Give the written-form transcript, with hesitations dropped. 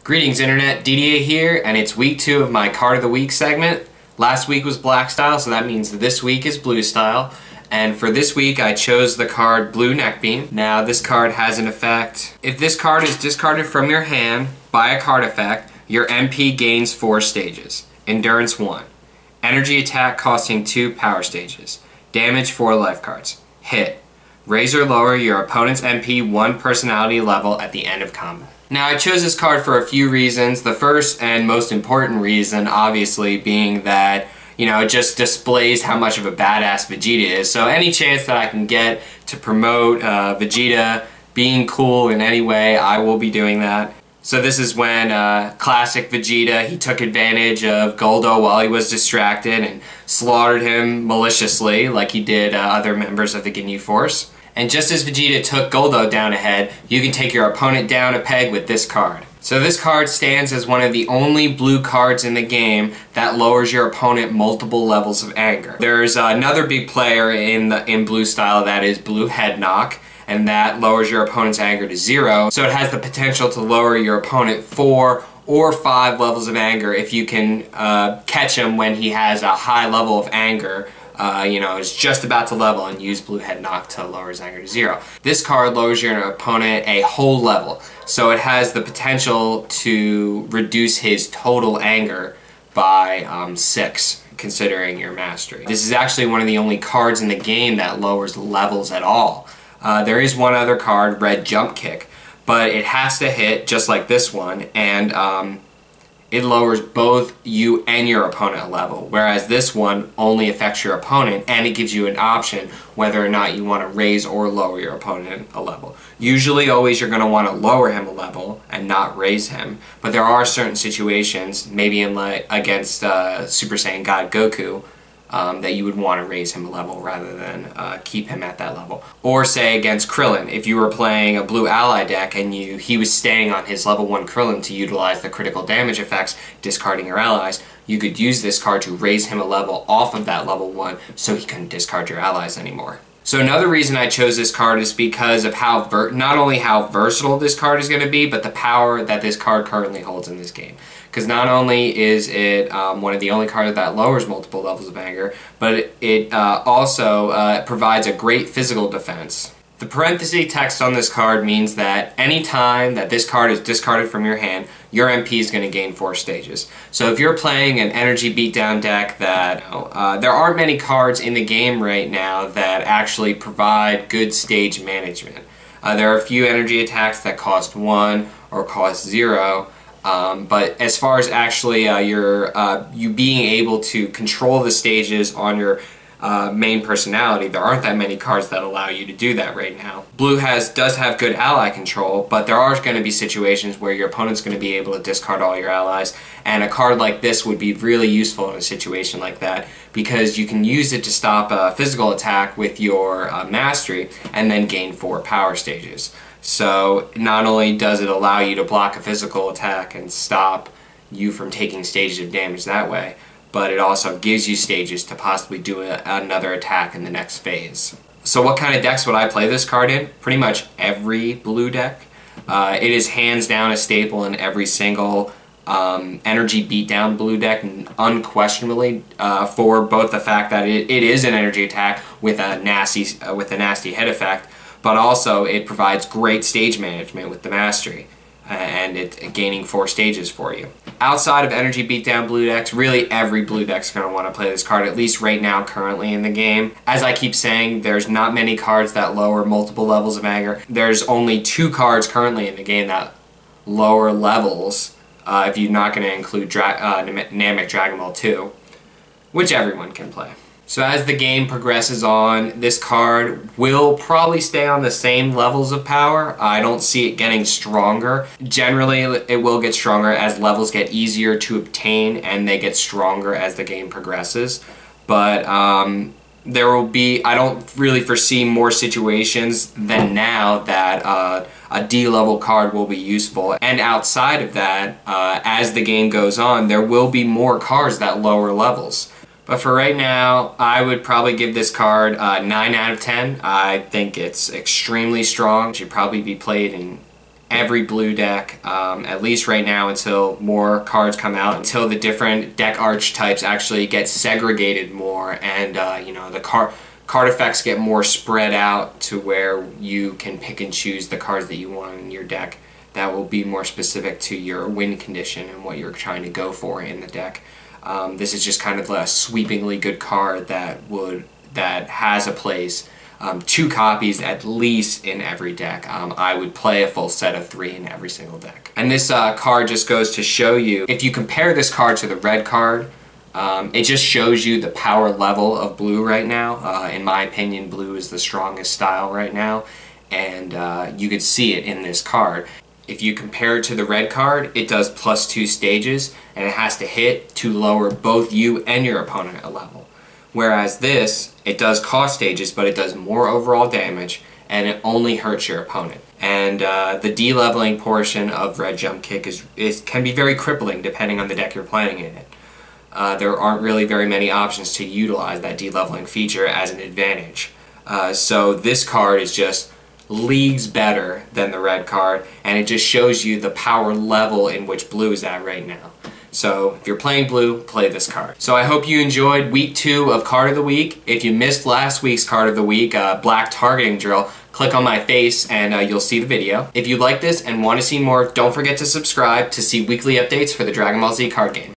Greetings Internet, DDA here, and it's week 2 of my Card of the Week segment. Last week was black style, so that means that this week is blue style. And for this week I chose the card Blue Neckbeam. Now this card has an effect. If this card is discarded from your hand by a card effect, your MP gains 4 stages. Endurance 1. Energy attack costing 2 power stages. Damage 4 life cards. Hit. Raise or lower your opponent's MP 1 personality level at the end of combat. Now I chose this card for a few reasons. The first and most important reason obviously being that, it just displays how much of a badass Vegeta is. So any chance that I can get to promote Vegeta being cool in any way, I will be doing that. So this is when classic Vegeta, he took advantage of Goldo while he was distracted and slaughtered him maliciously like he did other members of the Ginyu Force. And just as Vegeta took Goldo down a head, you can take your opponent down a peg with this card. So this card stands as one of the only blue cards in the game that lowers your opponent multiple levels of anger. There's another big player in blue style, that is Blue Head Knock, and that lowers your opponent's anger to 0. So it has the potential to lower your opponent 4 or 5 levels of anger if you can catch him when he has a high level of anger. Is just about to level, and use Blue Head Knock to lower his anger to 0. This card lowers your opponent a whole level, so it has the potential to reduce his total anger by 6, considering your mastery. This is actually one of the only cards in the game that lowers levels at all. There is one other card, Red Jump Kick, but it has to hit just like this one, and it lowers both you and your opponent a level, whereas this one only affects your opponent, and it gives you an option whether or not you want to raise or lower your opponent a level. Usually always you're going to want to lower him a level and not raise him, but there are certain situations, maybe against Super Saiyan God Goku, that you would want to raise him a level rather than keep him at that level. Or say against Krillin, if you were playing a blue ally deck and he was staying on his level 1 Krillin to utilize the critical damage effects, discarding your allies, you could use this card to raise him a level off of that level 1 so he couldn't discard your allies anymore. So another reason I chose this card is because of how not only how versatile this card is going to be, but the power that this card currently holds in this game. Because not only is it one of the only cards that lowers multiple levels of anger, but it also provides a great physical defense. The parenthesis text on this card means that any time that this card is discarded from your hand, your MP is going to gain 4 stages. So if you're playing an energy beatdown deck that there aren't many cards in the game right now that actually provide good stage management. There are a few energy attacks that cost 1 or cost 0. But as far as actually you being able to control the stages on your main personality, there aren't that many cards that allow you to do that right now. Blue does have good ally control, but there are going to be situations where your opponent's going to be able to discard all your allies, and a card like this would be really useful in a situation like that because you can use it to stop a physical attack with your mastery and then gain 4 power stages. So not only does it allow you to block a physical attack and stop you from taking stages of damage that way, but it also gives you stages to possibly do another attack in the next phase. So what kind of decks would I play this card in? Pretty much every blue deck. It is hands down a staple in every single energy beatdown blue deck, unquestionably, for both the fact that it is an energy attack with a nasty head effect, but also it provides great stage management with the mastery, and it's gaining 4 stages for you. Outside of energy beatdown blue decks, really every blue deck's going to want to play this card, at least right now currently in the game. As I keep saying, there's not many cards that lower multiple levels of anger. There's only 2 cards currently in the game that lower levels, if you're not going to include Namek Dragon Ball 2, which everyone can play. So as the game progresses on, this card will probably stay on the same levels of power. I don't see it getting stronger. Generally, it will get stronger as levels get easier to obtain and they get stronger as the game progresses. But there will be, I don't really foresee more situations than now that a D level card will be useful. And outside of that, as the game goes on, there will be more cards that lower levels. But for right now, I would probably give this card 9 out of 10. I think it's extremely strong. It should probably be played in every blue deck, at least right now until more cards come out, until the different deck archetypes actually get segregated more and you know, the card effects get more spread out to where you can pick and choose the cards that you want in your deck that will be more specific to your win condition and what you're trying to go for in the deck. This is just kind of a sweepingly good card that has a place. 2 copies at least in every deck. I would play a full set of 3 in every single deck. And this card just goes to show you, if you compare this card to the red card, it just shows you the power level of blue right now. In my opinion, blue is the strongest style right now, and you could see it in this card. If you compare it to the red card, it does +2 stages, and it has to hit to lower both you and your opponent a level. Whereas this, it does cost stages, but it does more overall damage, and it only hurts your opponent. And the de-leveling portion of Red Jump Kick can be very crippling depending on the deck you're playing in it. There aren't really very many options to utilize that de-leveling feature as an advantage. So this card is just leagues better than the red card, and it just shows you the power level in which blue is at right now. So if you're playing blue, play this card. So I hope you enjoyed week 2 of Card of the Week. If you missed last week's Card of the Week, black targeting drill, click on my face and you'll see the video. If you like this and want to see more, don't forget to subscribe to see weekly updates for the Dragon Ball Z card game.